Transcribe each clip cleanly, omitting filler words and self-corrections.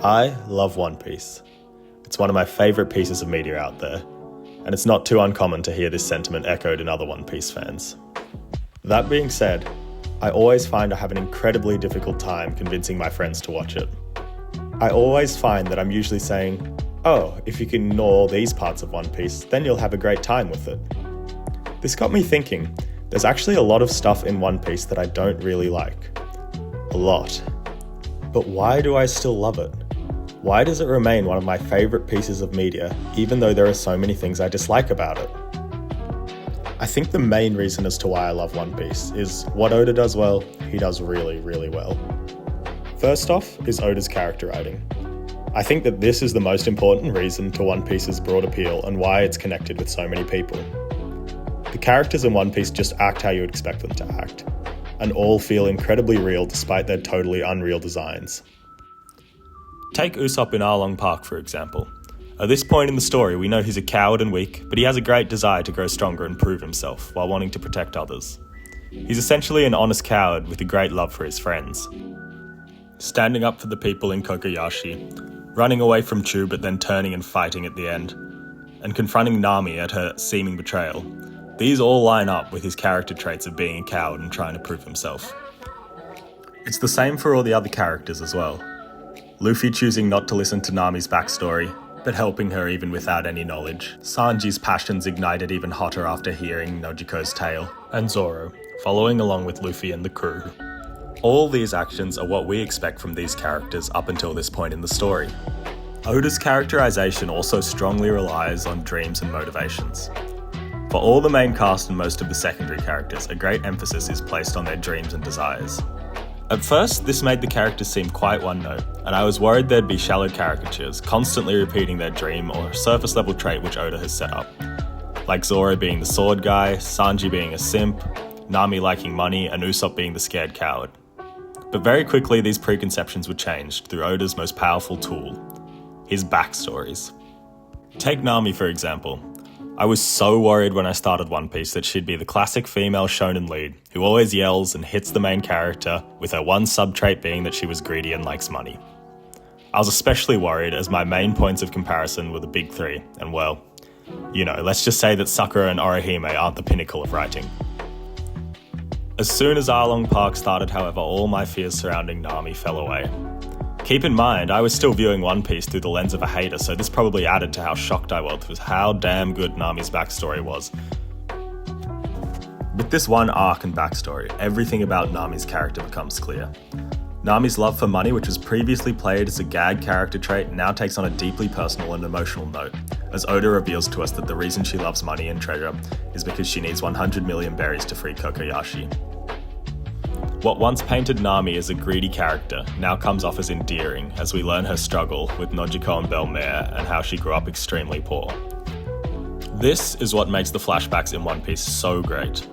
I love One Piece. It's one of my favourite pieces of media out there, and it's not too uncommon to hear this sentiment echoed in other One Piece fans. That being said, I always find I have an incredibly difficult time convincing my friends to watch it. I always find that I'm usually saying, oh, if you can ignore all these parts of One Piece, then you'll have a great time with it. This got me thinking, there's actually a lot of stuff in One Piece that I don't really like. A lot. But why do I still love it? Why does it remain one of my favourite pieces of media, even though there are so many things I dislike about it? I think the main reason as to why I love One Piece is what Oda does well, he does really, really well. First off is Oda's character writing. I think that this is the most important reason to One Piece's broad appeal and why it's connected with so many people. The characters in One Piece just act how you would expect them to act, and all feel incredibly real despite their totally unreal designs. Take Usopp in Arlong Park, for example. At this point in the story, we know he's a coward and weak, but he has a great desire to grow stronger and prove himself, while wanting to protect others. He's essentially an honest coward with a great love for his friends. Standing up for the people in Kokoyashi, running away from Chu but then turning and fighting at the end, and confronting Nami at her seeming betrayal. These all line up with his character traits of being a coward and trying to prove himself. It's the same for all the other characters as well. Luffy choosing not to listen to Nami's backstory, but helping her even without any knowledge. Sanji's passions ignited even hotter after hearing Nojiko's tale. And Zoro, following along with Luffy and the crew. All these actions are what we expect from these characters up until this point in the story. Oda's characterization also strongly relies on dreams and motivations. For all the main cast and most of the secondary characters, a great emphasis is placed on their dreams and desires. At first, this made the characters seem quite one note, and I was worried there'd be shallow caricatures, constantly repeating their dream or surface level trait which Oda has set up. Like Zoro being the sword guy, Sanji being a simp, Nami liking money, and Usopp being the scared coward. But very quickly these preconceptions were changed through Oda's most powerful tool, his backstories. Take Nami for example. I was so worried when I started One Piece that she'd be the classic female shonen lead, who always yells and hits the main character, with her one sub-trait being that she was greedy and likes money. I was especially worried as my main points of comparison were the big three, and well, let's just say that Sakura and Orihime aren't the pinnacle of writing. As soon as Arlong Park started, however, all my fears surrounding Nami fell away. Keep in mind, I was still viewing One Piece through the lens of a hater, so this probably added to how shocked I was with how damn good Nami's backstory was. With this one arc and backstory, everything about Nami's character becomes clear. Nami's love for money, which was previously played as a gag character trait, now takes on a deeply personal and emotional note, as Oda reveals to us that the reason she loves money and treasure is because she needs 100 million berries to free Kokoyashi. What once painted Nami as a greedy character now comes off as endearing as we learn her struggle with Nojiko and Belmere and how she grew up extremely poor. This is what makes the flashbacks in One Piece so great.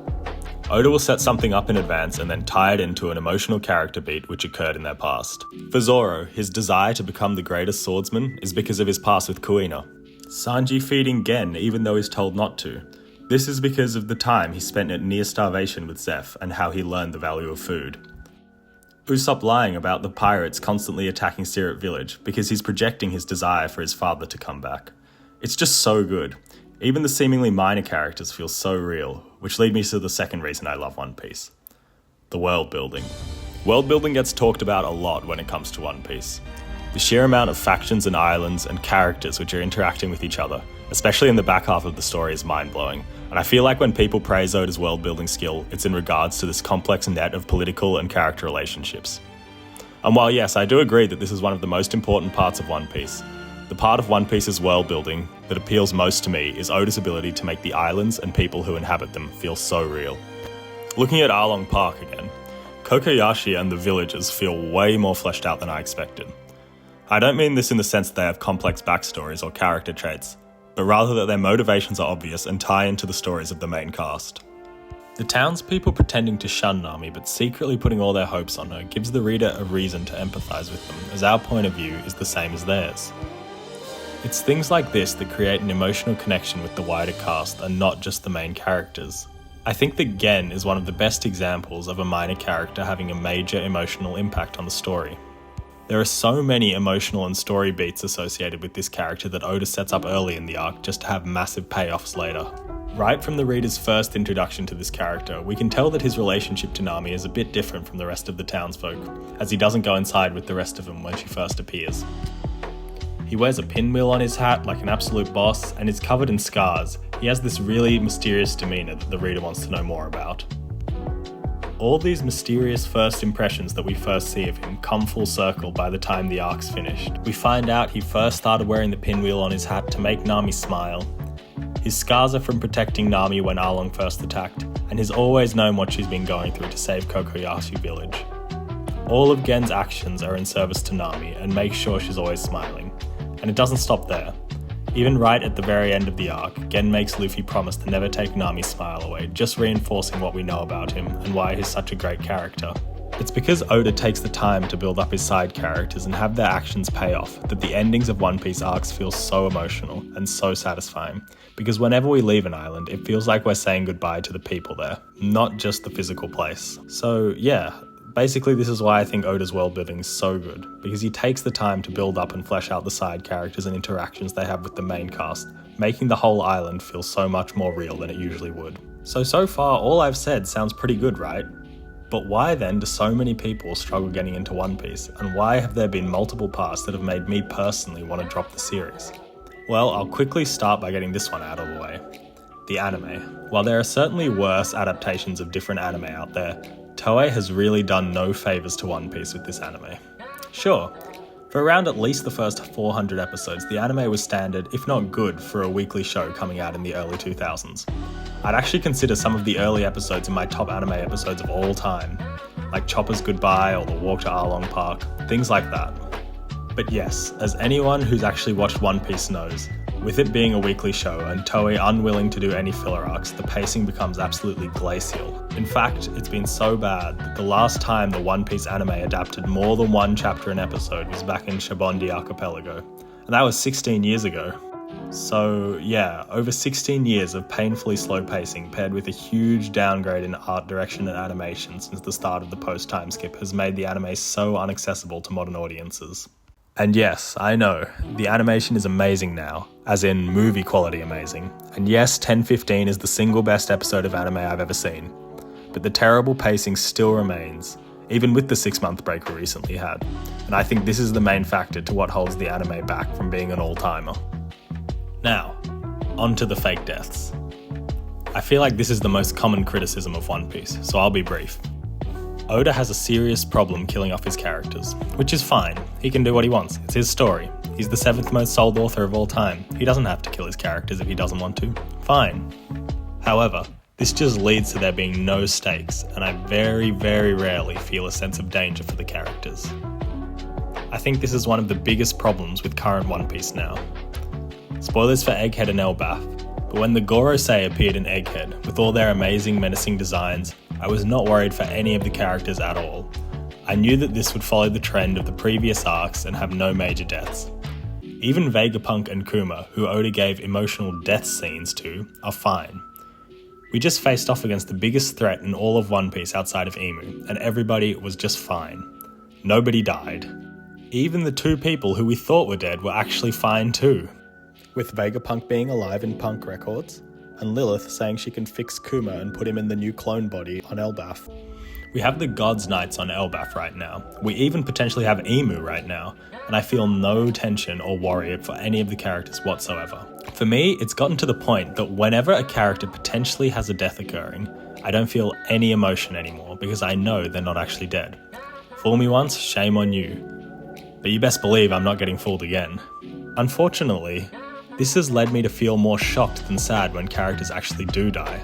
Oda will set something up in advance and then tie it into an emotional character beat which occurred in their past. For Zoro, his desire to become the greatest swordsman is because of his past with Kuina. Sanji feeding Gen even though he's told not to. This is because of the time he spent at near starvation with Zeph and how he learned the value of food. Usopp lying about the pirates constantly attacking Syrup Village because he's projecting his desire for his father to come back. It's just so good. Even the seemingly minor characters feel so real, which lead me to the second reason I love One Piece. The world building. World building gets talked about a lot when it comes to One Piece. The sheer amount of factions and islands and characters which are interacting with each other, especially in the back half of the story, is mind-blowing. And I feel like when people praise Oda's world-building skill, it's in regards to this complex net of political and character relationships. And while yes, I do agree that this is one of the most important parts of One Piece, the part of One Piece's world-building that appeals most to me is Oda's ability to make the islands and people who inhabit them feel so real. Looking at Arlong Park again, Kokoyashi and the villagers feel way more fleshed out than I expected. I don't mean this in the sense that they have complex backstories or character traits, but rather that their motivations are obvious and tie into the stories of the main cast. The townspeople pretending to shun Nami but secretly putting all their hopes on her gives the reader a reason to empathise with them, as our point of view is the same as theirs. It's things like this that create an emotional connection with the wider cast and not just the main characters. I think that Gen is one of the best examples of a minor character having a major emotional impact on the story. There are so many emotional and story beats associated with this character that Oda sets up early in the arc just to have massive payoffs later. Right from the reader's first introduction to this character, we can tell that his relationship to Nami is a bit different from the rest of the townsfolk, as he doesn't go inside with the rest of them when she first appears. He wears a pinwheel on his hat like an absolute boss and is covered in scars. He has this really mysterious demeanour that the reader wants to know more about. All these mysterious first impressions that we first see of him come full circle by the time the arc's finished. We find out he first started wearing the pinwheel on his hat to make Nami smile. His scars are from protecting Nami when Arlong first attacked, and he's always known what she's been going through to save Kokoyasu village. All of Gen's actions are in service to Nami and make sure she's always smiling. And it doesn't stop there. Even right at the very end of the arc, Gen makes Luffy promise to never take Nami's smile away, just reinforcing what we know about him and why he's such a great character. It's because Oda takes the time to build up his side characters and have their actions pay off that the endings of One Piece arcs feel so emotional and so satisfying, because whenever we leave an island, it feels like we're saying goodbye to the people there, not just the physical place. So yeah, basically this is why I think Oda's world building is so good, because he takes the time to build up and flesh out the side characters and interactions they have with the main cast, making the whole island feel so much more real than it usually would. So far all I've said sounds pretty good, right? But why then do so many people struggle getting into One Piece, and why have there been multiple parts that have made me personally want to drop the series? Well, I'll quickly start by getting this one out of the way. The anime. While there are certainly worse adaptations of different anime out there, Toei has really done no favours to One Piece with this anime. Sure, for around at least the first 400 episodes, the anime was standard, if not good, for a weekly show coming out in the early 2000s. I'd actually consider some of the early episodes in my top anime episodes of all time, like Chopper's Goodbye or The Walk to Arlong Park, things like that. But yes, as anyone who's actually watched One Piece knows, with it being a weekly show and Toei unwilling to do any filler arcs, the pacing becomes absolutely glacial. In fact, it's been so bad that the last time the One Piece anime adapted more than one chapter an episode was back in Shabondi Archipelago, and that was 16 years ago. So yeah, over 16 years of painfully slow pacing paired with a huge downgrade in art direction and animation since the start of the post-time skip has made the anime so inaccessible to modern audiences. And yes, I know, the animation is amazing now, as in movie quality amazing. And yes, 1015 is the single best episode of anime I've ever seen. But the terrible pacing still remains, even with the 6-month break we recently had. And I think this is the main factor to what holds the anime back from being an all-timer. Now, on to the fake deaths. I feel like this is the most common criticism of One Piece, so I'll be brief. Oda has a serious problem killing off his characters, which is fine. He can do what he wants. It's his story. He's the 7th most sold author of all time. He doesn't have to kill his characters if he doesn't want to. Fine. However, this just leads to there being no stakes, and I very, very rarely feel a sense of danger for the characters. I think this is one of the biggest problems with current One Piece now. Spoilers for Egghead and Elbaf, but when the Gorosei appeared in Egghead, with all their amazing menacing designs, I was not worried for any of the characters at all. I knew that this would follow the trend of the previous arcs and have no major deaths. Even Vegapunk and Kuma, who Oda gave emotional death scenes to, are fine. We just faced off against the biggest threat in all of One Piece outside of Emu, and everybody was just fine. Nobody died. Even the 2 people who we thought were dead were actually fine too. With Vegapunk being alive in Punk Records, and Lilith saying she can fix Kuma and put him in the new clone body on Elbaf. We have the Gods Knights on Elbaf right now. We even potentially have Emu right now, and I feel no tension or worry for any of the characters whatsoever. For me, it's gotten to the point that whenever a character potentially has a death occurring, I don't feel any emotion anymore because I know they're not actually dead. Fool me once, shame on you. But you best believe I'm not getting fooled again. Unfortunately, this has led me to feel more shocked than sad when characters actually do die.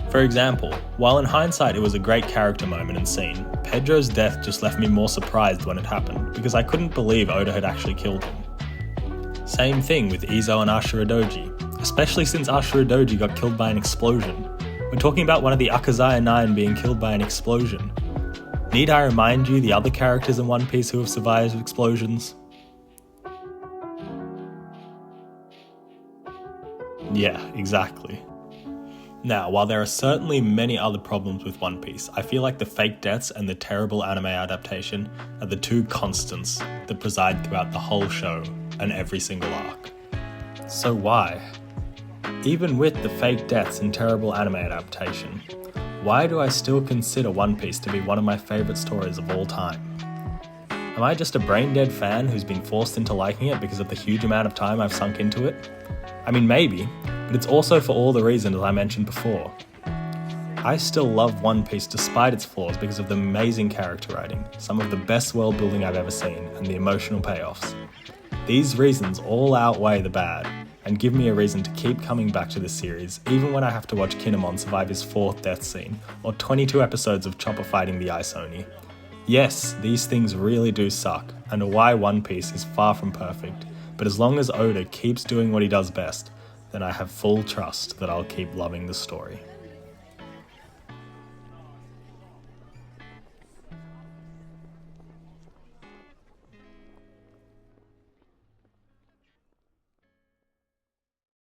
For example, while in hindsight it was a great character moment and scene, Pedro's death just left me more surprised when it happened, because I couldn't believe Oda had actually killed him. Same thing with Izo and Ashura-doji, especially since Ashura-doji got killed by an explosion. We're talking about one of the Akazaya 9 being killed by an explosion. Need I remind you the other characters in One Piece who have survived explosions? Yeah, exactly. Now, while there are certainly many other problems with One Piece, I feel like the fake deaths and the terrible anime adaptation are the two constants that preside throughout the whole show and every single arc. So why? Even with the fake deaths and terrible anime adaptation, why do I still consider One Piece to be one of my favourite stories of all time? Am I just a brain-dead fan who's been forced into liking it because of the huge amount of time I've sunk into it? I mean, maybe, but it's also for all the reasons I mentioned before. I still love One Piece despite its flaws because of the amazing character writing, some of the best world building I've ever seen, and the emotional payoffs. These reasons all outweigh the bad, and give me a reason to keep coming back to this series, even when I have to watch Kinemon survive his 4th death scene, or 22 episodes of Chopper fighting the Ice Oni. Yes, these things really do suck, and are why One Piece is far from perfect, but as long as Oda keeps doing what he does best, then I have full trust that I'll keep loving the story.